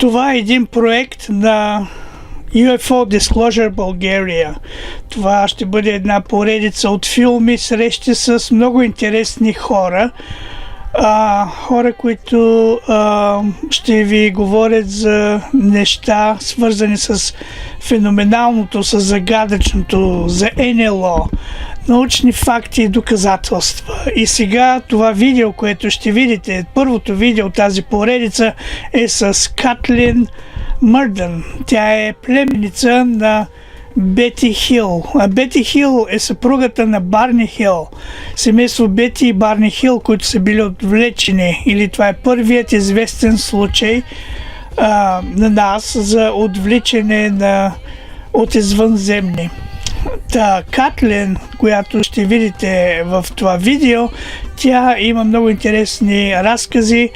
Това е един проект на UFO Disclosure Bulgaria. Това ще бъде една поредица от филми, срещи с много интересни хора. Хора, които ще ви говорят за неща, свързани с феноменалното, с загадъчното, за НЛО, научни факти и доказателства. И сега това видео, което ще видите, първото видео от тази поредица е с Kathleen Marden. Тя е племеница на Бети Хил. Бети Хил е съпругата на Барни Хил. Семейство Бети и Барни Хил, които са били отвлечени, или това е първият известен случай на нас за отвличане от извънземни. Катлин, която ще видите в това видео, тя има много интересни разкази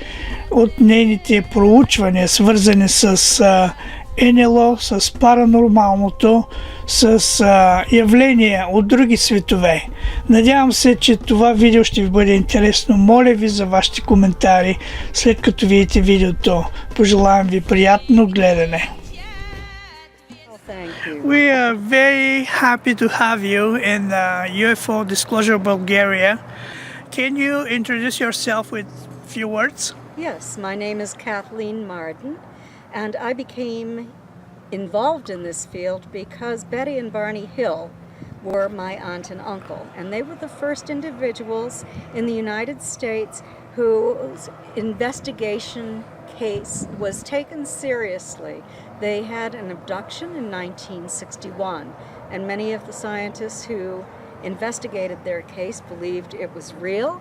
от нейните проучвания, свързани с НЛО, с паранормалното, с явления от други светове. Надявам се, че това видео ще ви бъде интересно. Моля ви за вашите коментари, след като видите видеото. Пожелавам ви приятно гледане. We are very happy to have you in UFO Disclosure Bulgaria. Can you introduce yourself with a few words? Yes, my name is Kathleen Marden, and I became involved in this field because Betty and Barney Hill were my aunt and uncle, and they were the first individuals in the United States whose investigation case was taken seriously. They had an abduction in 1961, and many of the scientists who investigated their case believed it was real.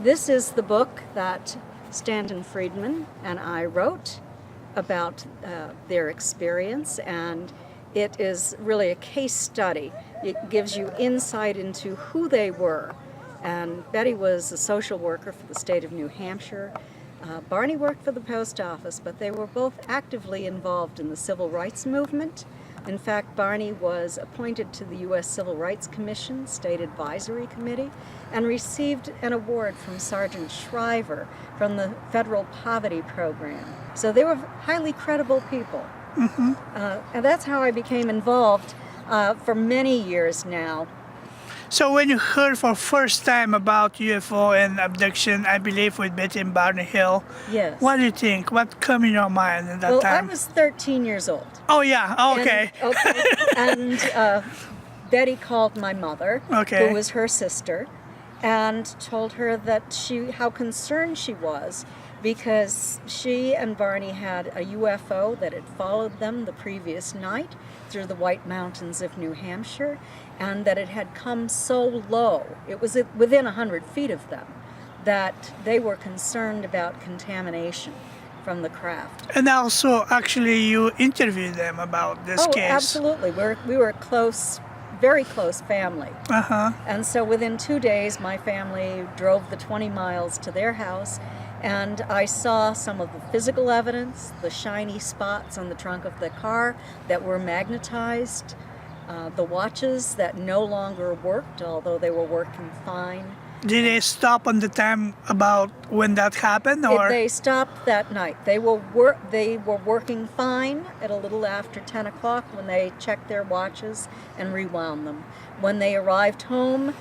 This is the book that Stanton Friedman and I wrote about their experience, and it is really a case study. It gives you insight into who they were. And Betty was a social worker for the state of New Hampshire. Barney worked for the post office, but they were both actively involved in the civil rights movement. In fact, Barney was appointed to the U.S. Civil Rights Commission, State Advisory Committee, and received an award from Sergeant Shriver from the Federal Poverty Program. So they were highly credible people. Mm-hmm. And that's how I became involved for many years now. So when you heard for first time about UFO and abduction, I believe with Betty and Barney Hill, yes. What do you think? What came in your mind at that time? I was 13 years old. Oh yeah, okay. And Betty called my mother, who was her sister, and told her that how concerned she was because she and Barney had a UFO that had followed them the previous night through the White Mountains of New Hampshire, and that it had come so low, it was within 100 feet of them, that they were concerned about contamination from the craft. And also, actually, you interviewed them about this case. Oh, absolutely. We were close, very close family. Uh-huh. And so within 2 days, my family drove the 20 miles to their house, and I saw some of the physical evidence, the shiny spots on the trunk of the car that were magnetized, the watches that no longer worked, although they were working fine. Did they stop on the time about when that happened, or? They stopped that night. They were working fine at a little after 10 o'clock when they checked their watches and rewound them. When they arrived home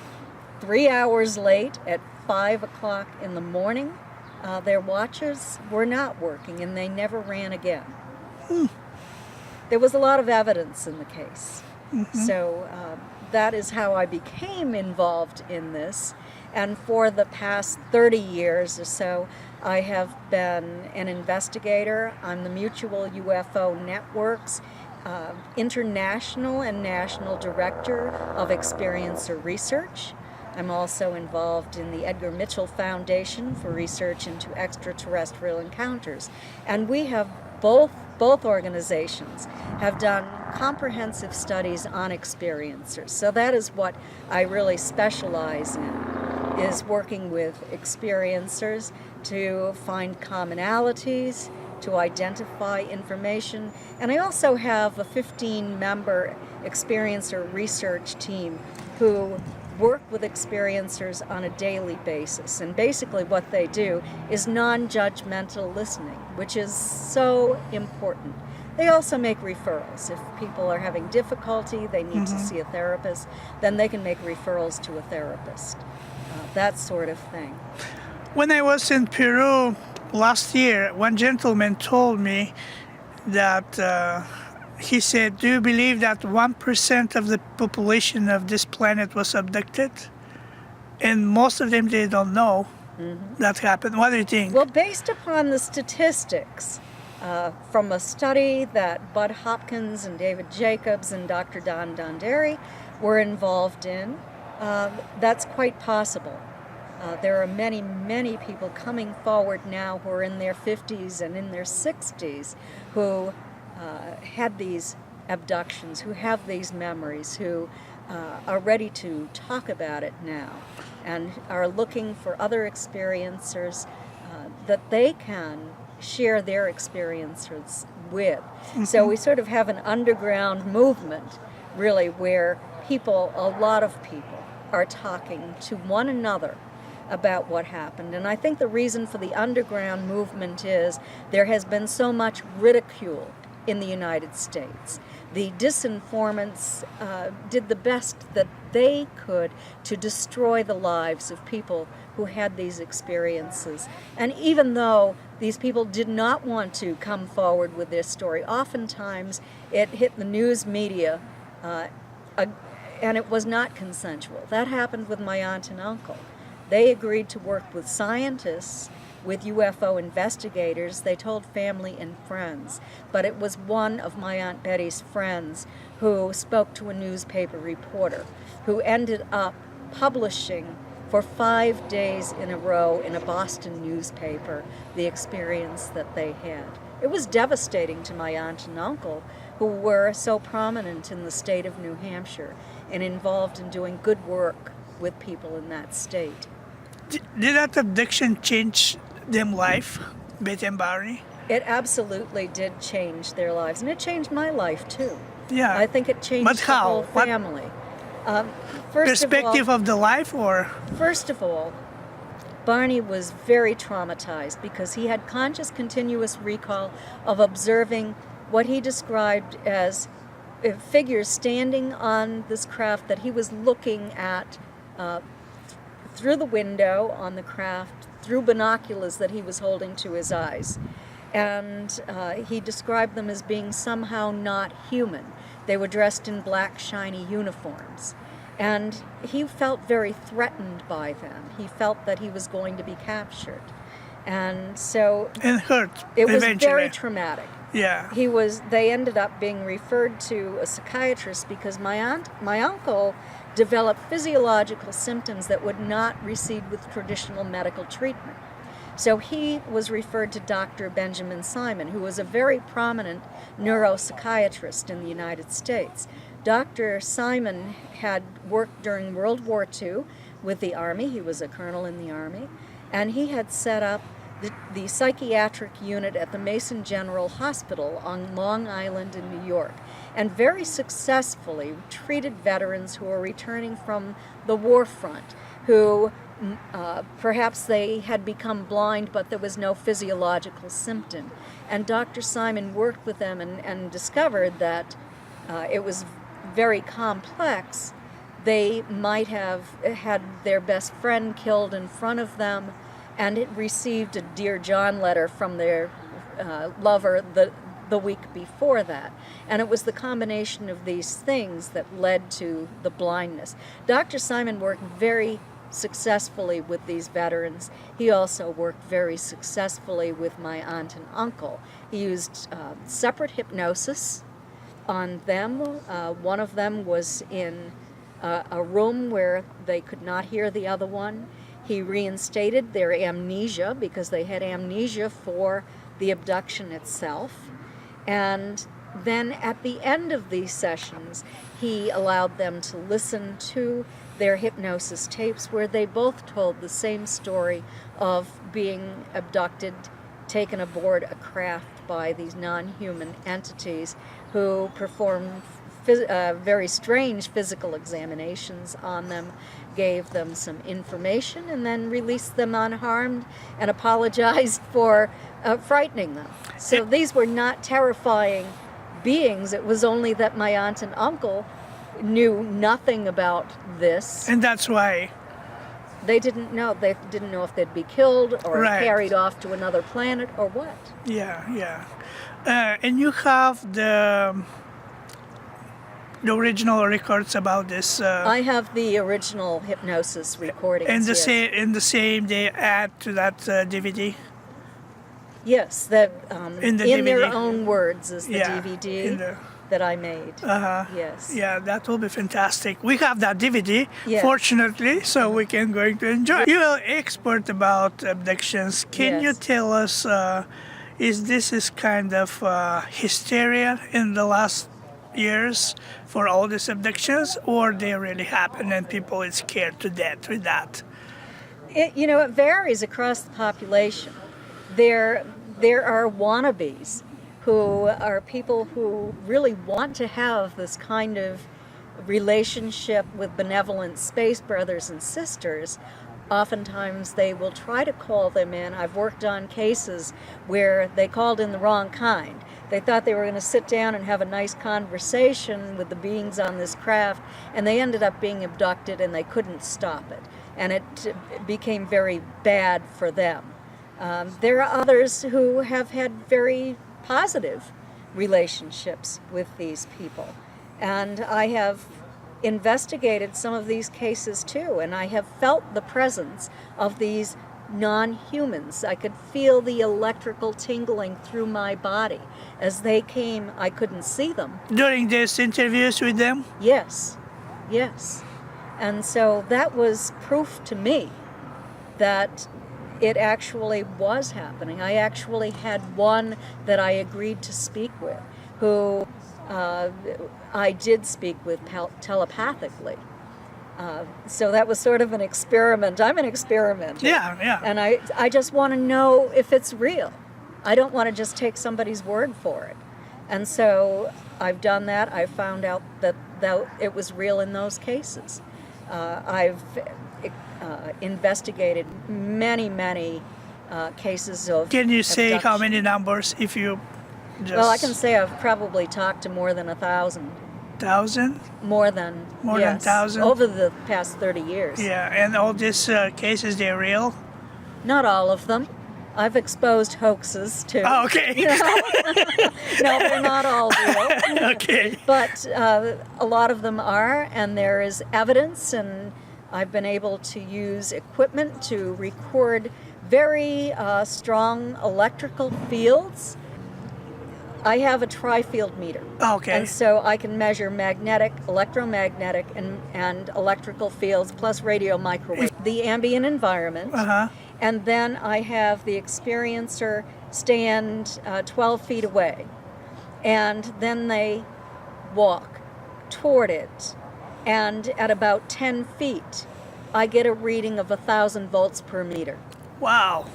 3 hours late at 5 o'clock in the morning, their watches were not working, and they never ran again. There was a lot of evidence in the case. Mm-hmm. So that is how I became involved in this. And for the past 30 years or so, I have been an investigator on the Mutual UFO Network's international and national director of experiencer research. I'm also involved in the Edgar Mitchell Foundation for research into extraterrestrial encounters. And we have both organizations have done comprehensive studies on experiencers. So that is what I really specialize in, is working with experiencers to find commonalities, to identify information. And I also have a 15-member experiencer research team who work with experiencers on a daily basis. And basically what they do is non-judgmental listening, which is so important. They also make referrals. If people are having difficulty, they need to see a therapist, then they can make referrals to a therapist. That sort of thing. When I was in Peru last year, one gentleman told me that he said, "Do you believe that 1% of the population of this planet was abducted?" And most of them, they don't know that happened. What do you think? Well, based upon the statistics from a study that Bud Hopkins and David Jacobs and Dr. Don Donderi were involved in, that's quite possible. There are many, many people coming forward now who are in their 50s and in their 60s who had these abductions, who have these memories, who are ready to talk about it now and are looking for other experiencers that they can share their experiences with. So we sort of have an underground movement, really, where people, a lot of people, are talking to one another about what happened. And I think the reason for the underground movement is there has been so much ridicule in the United States. The disinformants did the best that they could to destroy the lives of people who had these experiences. And even though these people did not want to come forward with their story, oftentimes it hit the news media and it was not consensual. That happened with my aunt and uncle. They agreed to work with scientists, with UFO investigators. They told family and friends, but it was one of my Aunt Betty's friends who spoke to a newspaper reporter who ended up publishing for 5 days in a row in a Boston newspaper the experience that they had. It was devastating to my aunt and uncle, who were so prominent in the state of New Hampshire and involved in doing good work with people in that state. Did that abduction change them life, Betty and Barney? It absolutely did change their lives, and it changed my life too. Yeah. I think it changed But the how? whole What family. perspective of the life, or? First of all, Barney was very traumatized because he had conscious, continuous recall of observing what he described as figures standing on this craft that he was looking at through the window on the craft, through binoculars that he was holding to his eyes. And he described them as being somehow not human. They were dressed in black, shiny uniforms. And he felt very threatened by them. He felt that he was going to be captured. And so And hurt, it was eventually. very traumatic. Yeah. They ended up being referred to a psychiatrist because my uncle developed physiological symptoms that would not recede with traditional medical treatment. So he was referred to Dr. Benjamin Simon, who was a very prominent neuropsychiatrist in the United States. Dr. Simon had worked during World War II with the Army. He was a colonel in the Army, and he had set up the psychiatric unit at the Mason General Hospital on Long Island in New York, and very successfully treated veterans who were returning from the war front, who perhaps they had become blind, but there was no physiological symptom. And Dr. Simon worked with them and discovered that it was very complex. They might have had their best friend killed in front of them, and it received a Dear John letter from their lover the week before that. And it was the combination of these things that led to the blindness. Dr. Simon worked very successfully with these veterans. He also worked very successfully with my aunt and uncle. He used separate hypnosis on them. One of them was in a room where they could not hear the other one. He reinstated their amnesia because they had amnesia for the abduction itself. And then at the end of these sessions, he allowed them to listen to their hypnosis tapes where they both told the same story of being abducted, taken aboard a craft by these non-human entities who performed very strange physical examinations on them, gave them some information, and then released them unharmed and apologized for frightening them. So these were not terrifying beings. It was only that my aunt and uncle knew nothing about this. And that's why. They didn't know. They didn't know if they'd be killed or Right. carried off to another planet or what. Yeah, yeah. And you have the original records about this. I have the original hypnosis recordings. And yes. in the same they add to that DVD. Yes, that In the in their DVD. own words is the Yeah, DVD in the- that I made. Yes. Yeah, that will be fantastic. We have that DVD, Yeah. fortunately, so we can going to enjoy. You're an expert about abductions. Can you Yes. tell us, is this kind of hysteria in the last years for all these abductions, or they really happen and people is scared to death with that? It varies across the population. There are wannabes who are people who really want to have this kind of relationship with benevolent space brothers and sisters. Oftentimes they will try to call them in. I've worked on cases where they called in the wrong kind. They thought they were going to sit down and have a nice conversation with the beings on this craft, and they ended up being abducted and they couldn't stop it. And it became very bad for them. There are others who have had very positive relationships with these people. And I have investigated some of these cases too, and I have felt the presence of these non-humans. I could feel the electrical tingling through my body. As they came, I couldn't see them. During these interviews with them? Yes, yes. And so that was proof to me that it actually was happening. I actually had one that I agreed to speak with, who I did speak with telepathically. So that was sort of an experiment. I'm an experimenter. Yeah, yeah. And I just want to know if it's real. I don't want to just take somebody's word for it. And so I've done that. I found out that it was real in those cases. I've investigated many cases of Can you say how abduction. many numbers if you just... Well, I can say I've probably talked to more than 1,000. 1,000? More than More than 1,000? over the past 30 years. Yeah, and all these cases, they're real? Not all of them. I've exposed hoaxes too. Oh, okay. No, they're not all real. Okay. But a lot of them are, and there is evidence, and I've been able to use equipment to record very strong electrical fields. I have a tri-field meter. Okay. And so I can measure magnetic, electromagnetic, and electrical fields, plus radio microwave, the ambient environment. Uh-huh. And then I have the experiencer stand 12 feet away. And then they walk toward it. And at about 10 feet, I get a reading of 1,000 volts per meter. Wow.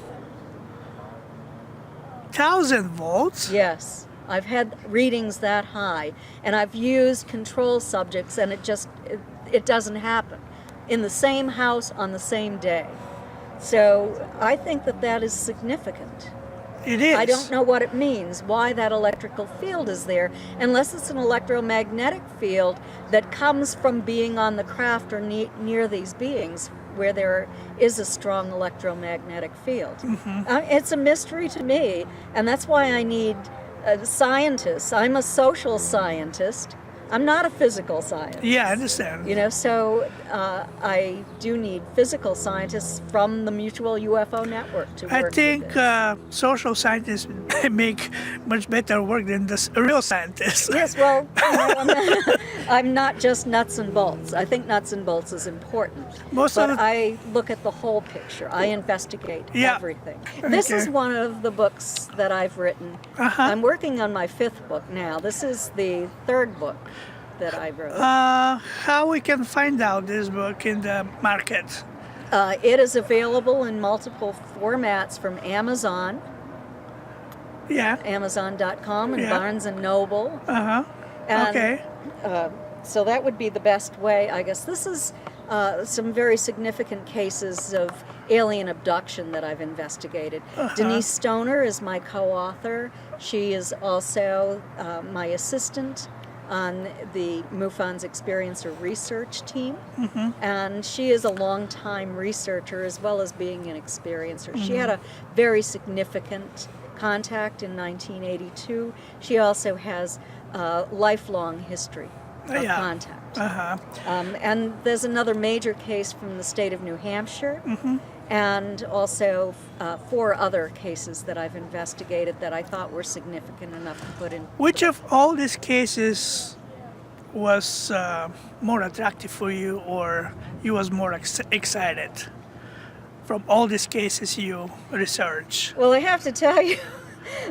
1,000 volts? Yes. I've had readings that high, and I've used control subjects, and it doesn't happen in the same house on the same day. So I think that is significant. It is. I don't know what it means, why that electrical field is there, unless it's an electromagnetic field that comes from being on the craft or near these beings, where there is a strong electromagnetic field. Mm-hmm. It's a mystery to me, and that's why I need scientists. I'm a social scientist. I'm not a physical scientist. Yeah, I understand. So I do need physical scientists from the Mutual UFO Network to work I with think this. social scientists make much better work than the real scientists. Yes, well, I'm not just nuts and bolts. I think nuts and bolts is important. Most but of the- I look at the whole picture. I investigate Yeah. everything. This is Okay. one of the books that I've written. Uh-huh. I'm working on my 5th book now. This is the 3rd book that I wrote. How we can find out this book in the market? It is available in multiple formats from Amazon, Yeah. Amazon.com, and Yeah. Barnes & Noble. Uh-huh. And Okay. So that would be the best way, I guess. This is some very significant cases of alien abduction that I've investigated. Denise Stoner is my co-author. She is also my assistant on the MUFON's Experiencer Research Team. And she is a long-time researcher as well as being an experiencer. She had a very significant contact in 1982. She also has a lifelong history of contact. And there's another major case from the state of New Hampshire, and also 4 other cases that I've investigated that I thought were significant enough to put in. Which of all these cases was more attractive for you, or you was more excited from all these cases you research? Well, I have to tell you,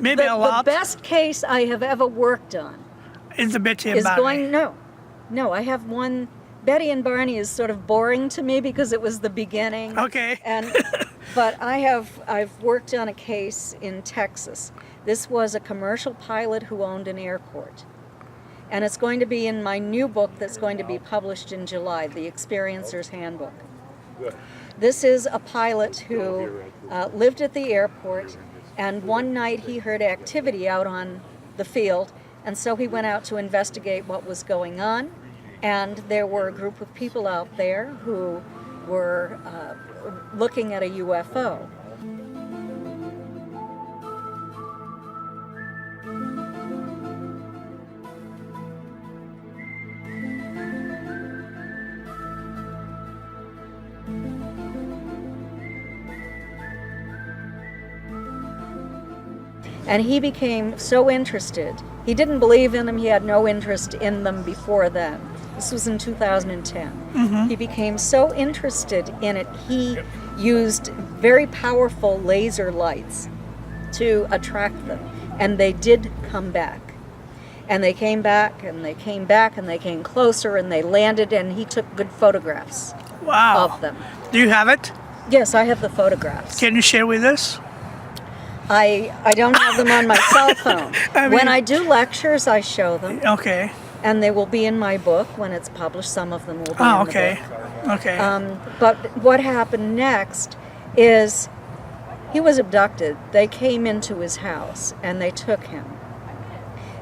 Maybe a lot. the best case I have ever worked on is the Betty and Barney. No, I have one. Betty and Barney is sort of boring to me because it was the beginning. Okay. But I've worked on a case in Texas. This was a commercial pilot who owned an airport. And it's going to be in my new book that's going to be published in July, The Experiencer's Handbook. This is a pilot who lived at the airport, and one night he heard activity out on the field, and so he went out to investigate what was going on. And there were a group of people out there who were looking at a UFO. And he became so interested. He didn't believe in them. He had no interest in them before then. This was in 2010. He became so interested in it, he used very powerful laser lights to attract them. And they did come back. And they came back, and they came back, and they came closer, and they landed, and he took good photographs of them. Do you have it? Yes, I have the photographs. Can you share with us? I don't have them on my cell phone. When I do lectures, I show them. Okay. And they will be in my book when it's published. Some of them will be in the book. Okay. But what happened next is he was abducted. They came into his house and they took him.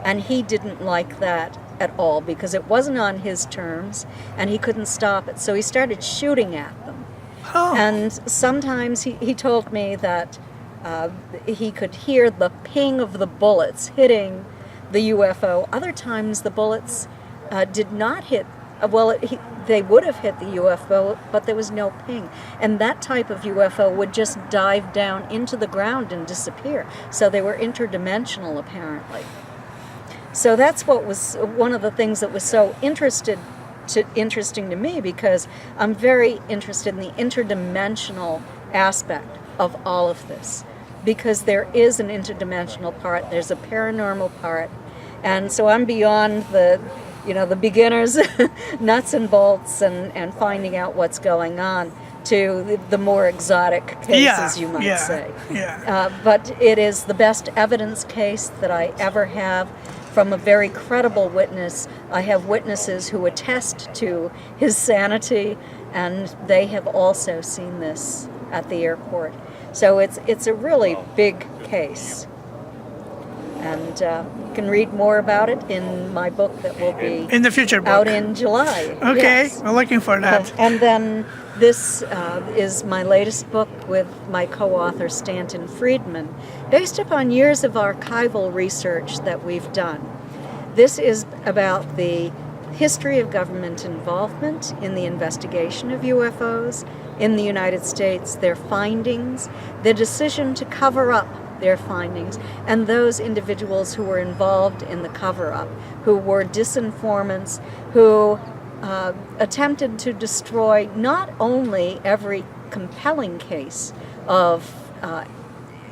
And he didn't like that at all because it wasn't on his terms and he couldn't stop it. So he started shooting at them. And sometimes he told me that he could hear the ping of the bullets hitting the UFO. Other times the bullets did not hit, they would have hit the UFO, but there was no ping. And that type of UFO would just dive down into the ground and disappear. So they were interdimensional, apparently. So that's what was one of the things that was so interesting to me, because I'm very interested in the interdimensional aspect of all of this. Because there is an interdimensional part, there's a paranormal part, and so I'm beyond the beginners nuts and bolts and finding out what's going on to the more exotic cases, you might say. But it is the best evidence case that I ever have from a very credible witness. I have witnesses who attest to his sanity, and they have also seen this at the airport. So it's a really big case. And you can read more about it in my book that will be in the future book. Out in July. Okay, yes. we're looking for that. And then this is my latest book with my co-author Stanton Friedman, based upon years of archival research that we've done. This is about the history of government involvement in the investigation of UFOs in the United States, their findings, the decision to cover up their findings, and those individuals who were involved in the cover-up, who were disinformants, who attempted to destroy not only every compelling case of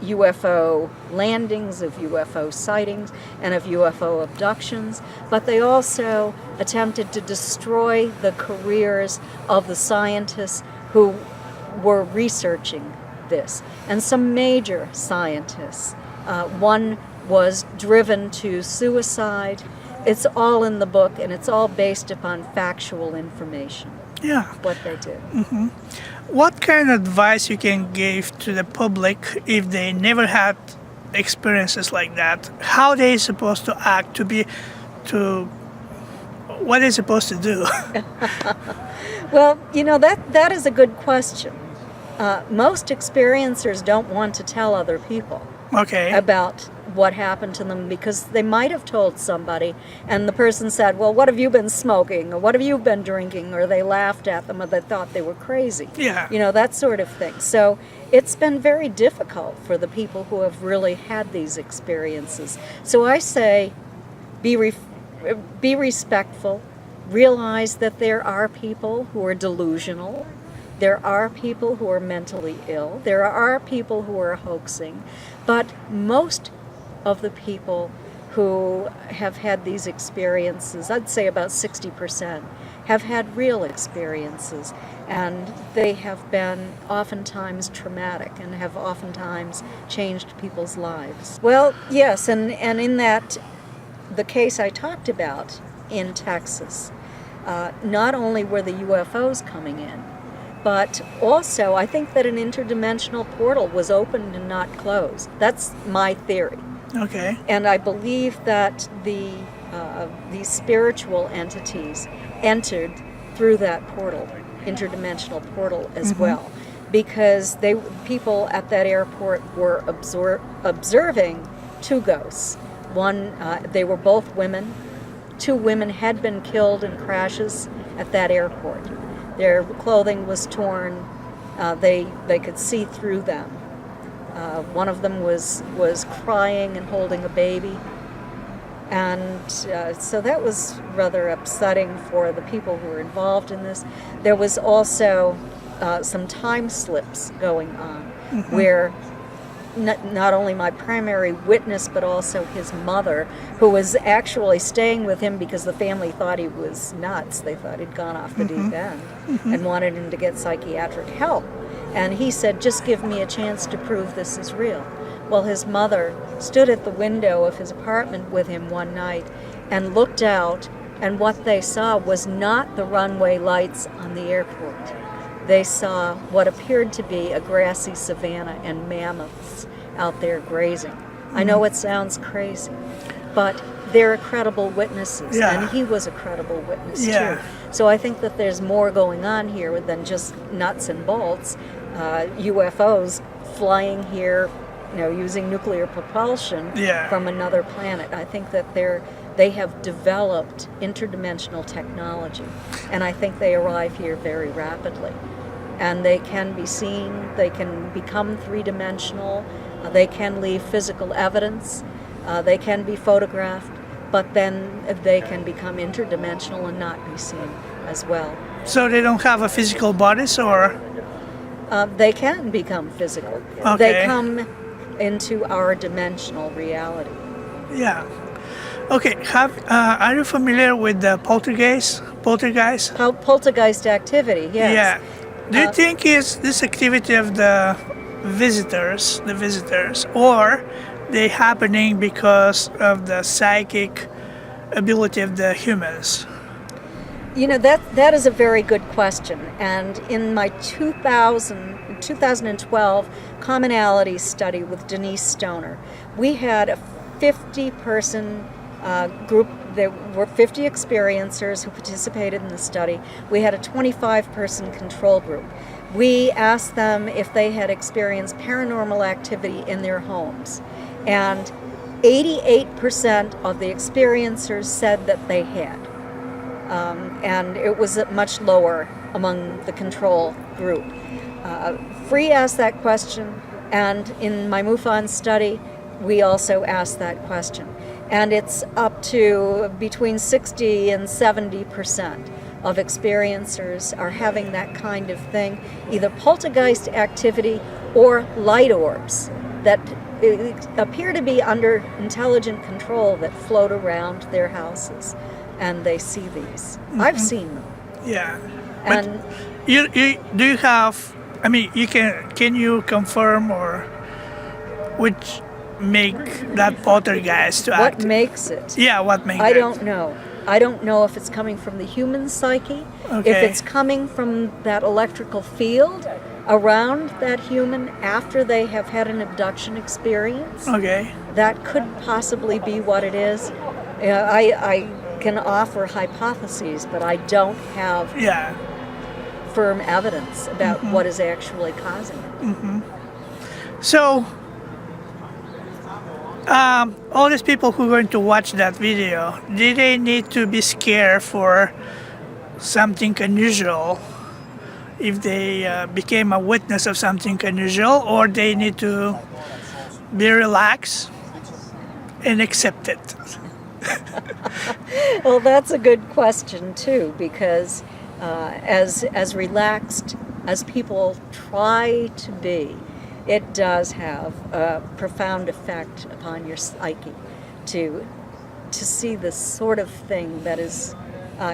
UFO landings, of UFO sightings, and of UFO abductions, but they also attempted to destroy the careers of the scientists who were researching this. And some major scientists. One was driven to suicide, it's all in the book, and it's all based upon factual information, Yeah. what they do. What kind of advice you can give to the public if they never had experiences like that? How they supposed to act what they supposed to do? Well, that is a good question. Most experiencers don't want to tell other people Okay. about what happened to them, because they might have told somebody and the person said, well, what have you been smoking, or what have you been drinking, or they laughed at them, or they thought they were crazy. Yeah. That sort of thing. So it's been very difficult for the people who have really had these experiences. So I say be respectful, realize that there are people who are delusional, there are people who are mentally ill, there are people who are hoaxing, but most of the people who have had these experiences, I'd say about 60%, have had real experiences, and they have been oftentimes traumatic and have oftentimes changed people's lives. Well, yes, and in that, the case I talked about in Texas, not only were the UFOs coming in, but also I think that an interdimensional portal was opened and not closed. That's my theory. Okay. And I believe that these spiritual entities entered through that portal, interdimensional portal as well, because people at that airport were observing two ghosts. One, they were both women. Two women had been killed in crashes at that airport. Their clothing was torn. They could see through them. One of them was crying and holding a baby. And so that was rather upsetting for the people who were involved in this. There was also some time slips going on where not only my primary witness, but also his mother, who was actually staying with him because the family thought he was nuts. They thought he'd gone off the deep end and wanted him to get psychiatric help. And he said, just give me a chance to prove this is real. Well, his mother stood at the window of his apartment with him one night and looked out, and what they saw was not the runway lights on the airport. They saw what appeared to be a grassy savanna and mammoths out there grazing. I know it sounds crazy, but they're credible witnesses, and he was a credible witness too. So I think that there's more going on here than just nuts and bolts. UFOs flying here, using nuclear propulsion from another planet. I think that they have developed interdimensional technology, and I think they arrive here very rapidly. And they can be seen, they can become three-dimensional, they can leave physical evidence, they can be photographed, but then they can become interdimensional and not be seen as well. So they don't have a physical bodies, or? They can become physical. Okay. They come into our dimensional reality. Yeah. Okay. Are you familiar with the poltergeist? Poltergeist activity, yes. Yeah. Do you think is this activity of the visitors, or they happening because of the psychic ability of the humans? That is a very good question. And in my 2012 commonality study with Denise Stoner, we had a 50-person group. There were 50 experiencers who participated in the study. We had a 25-person control group. We asked them if they had experienced paranormal activity in their homes, and 88% of the experiencers said that they had. And it was much lower among the control group. Free asked that question, and in my MUFON study, we also asked that question. And it's up to between 60 and 70% of experiencers are having that kind of thing, either poltergeist activity or light orbs that appear to be under intelligent control that float around their houses, and they see these. I've seen them. Yeah. And do you have? I mean, can you confirm or which make that poltergeist to What act? makes it? Yeah, what makes I it? don't know. I don't know if it's coming from the human psyche, if Okay. it's coming from that electrical field around that human after they have had an abduction experience. Okay. That could possibly be what it is. I can offer hypotheses, but I don't have Yeah. firm evidence about what is actually causing it. So, all these people who are going to watch that video, do they need to be scared for something unusual if they became a witness of something unusual, or they need to be relaxed and accept it? Well, that's a good question too, because as relaxed as people try to be, it does have a profound effect upon your psyche to see this sort of thing that is,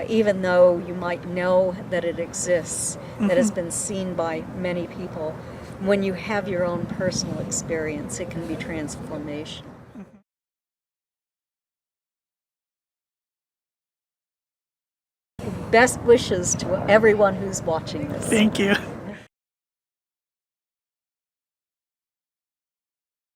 even though you might know that it exists, that has been seen by many people, when you have your own personal experience, it can be transformation. Best wishes to everyone who's watching this. Thank you.